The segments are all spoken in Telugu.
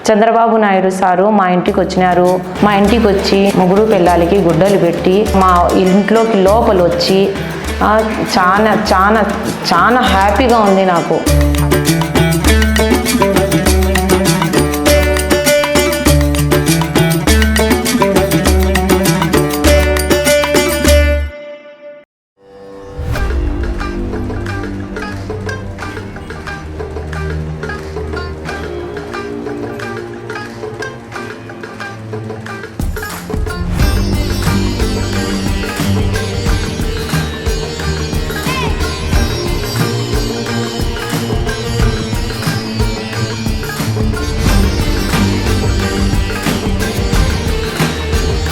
చంద్రబాబు నాయుడు సారు మా ఇంటికి వచ్చినారు. మా ఇంటికి వచ్చి ముగ్గురు పిల్లలకి గుడ్డలు పెట్టి మా ఇంట్లోకి లోపల వచ్చి చాలా చాలా చాలా హ్యాపీగా ఉంది నాకు.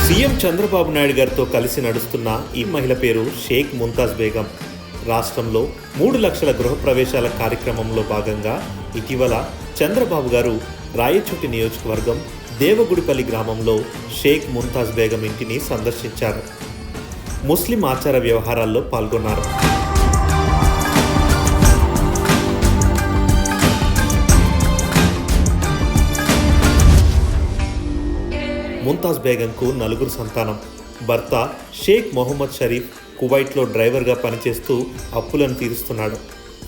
సీఎం చంద్రబాబు నాయుడు గారితో కలిసి నడుస్తున్న ఈ మహిళ పేరు షేక్ ముంతాజ్ బేగం. రాష్ట్రంలో 3 లక్షల గృహప్రవేశాల కార్యక్రమంలో భాగంగా ఇటీవల చంద్రబాబు గారు రాయచోటి నియోజకవర్గం దేవగుడిపల్లి గ్రామంలో షేక్ ముంతాజ్ బేగం ఇంటిని సందర్శించారు. ముస్లిం ఆచార వ్యవహారాల్లో పాల్గొన్నారు. ముంతాజ్ బేగంకు 4 సంతానం. భర్త షేక్ మొహమ్మద్ షరీఫ్ కువైట్లో డ్రైవర్గా పనిచేస్తూ అప్పులను తీరుస్తున్నాడు.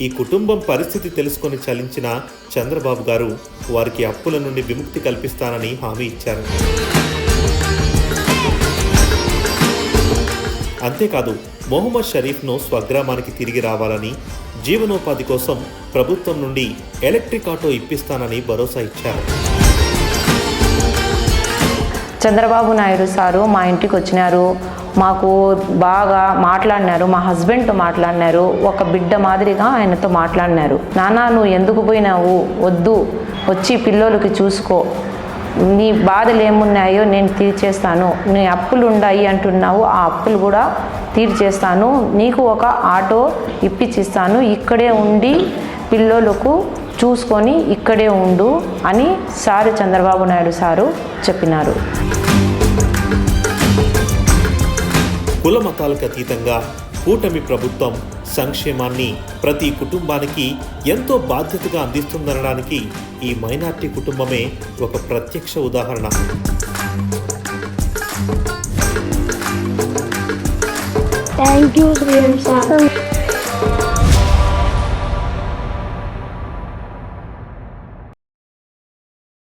ఈ కుటుంబం పరిస్థితి తెలుసుకొని చలించిన చంద్రబాబు గారు వారికి అప్పుల నుండి విముక్తి కల్పిస్తానని హామీ ఇచ్చారు. అంతేకాదు మొహమ్మద్ షరీఫ్ను స్వగ్రామానికి తిరిగి రావాలని, జీవనోపాధి కోసం ప్రభుత్వం నుండి ఎలక్ట్రిక్ ఆటో ఇప్పిస్తానని భరోసా ఇచ్చారు. చంద్రబాబు నాయుడు సారు మా ఇంటికి వచ్చినారు. మాకు బాగా మాట్లాడినారు. మా హస్బెండ్తో మాట్లాడినారు. ఒక బిడ్డ మాదిరిగా ఆయనతో మాట్లాడినారు. నాన్న నువ్వు ఎందుకు పోయినావు, వద్దు, వచ్చి పిల్లోలకి చూసుకో, నీ బాధలు ఏమున్నాయో నేను తీర్చేస్తాను, నీ అప్పులు ఉన్నాయి అంటున్నావు, ఆ అప్పులు కూడా తీర్చేస్తాను, నీకు ఒక ఆటో ఇప్పించిస్తాను, ఇక్కడే ఉండి పిల్లోలకు చూసుకొని ఇక్కడే ఉండు అని సారు చంద్రబాబు నాయుడు సారు చెప్పినారు. కుల మతాలకు అతీతంగా కూటమి ప్రభుత్వం సంక్షేమాన్ని ప్రతి కుటుంబానికి ఎంతో బాధ్యతగా అందిస్తుందనడానికి ఈ మైనార్టీ కుటుంబమే ఒక ప్రత్యక్ష ఉదాహరణ. Thank you CM sir.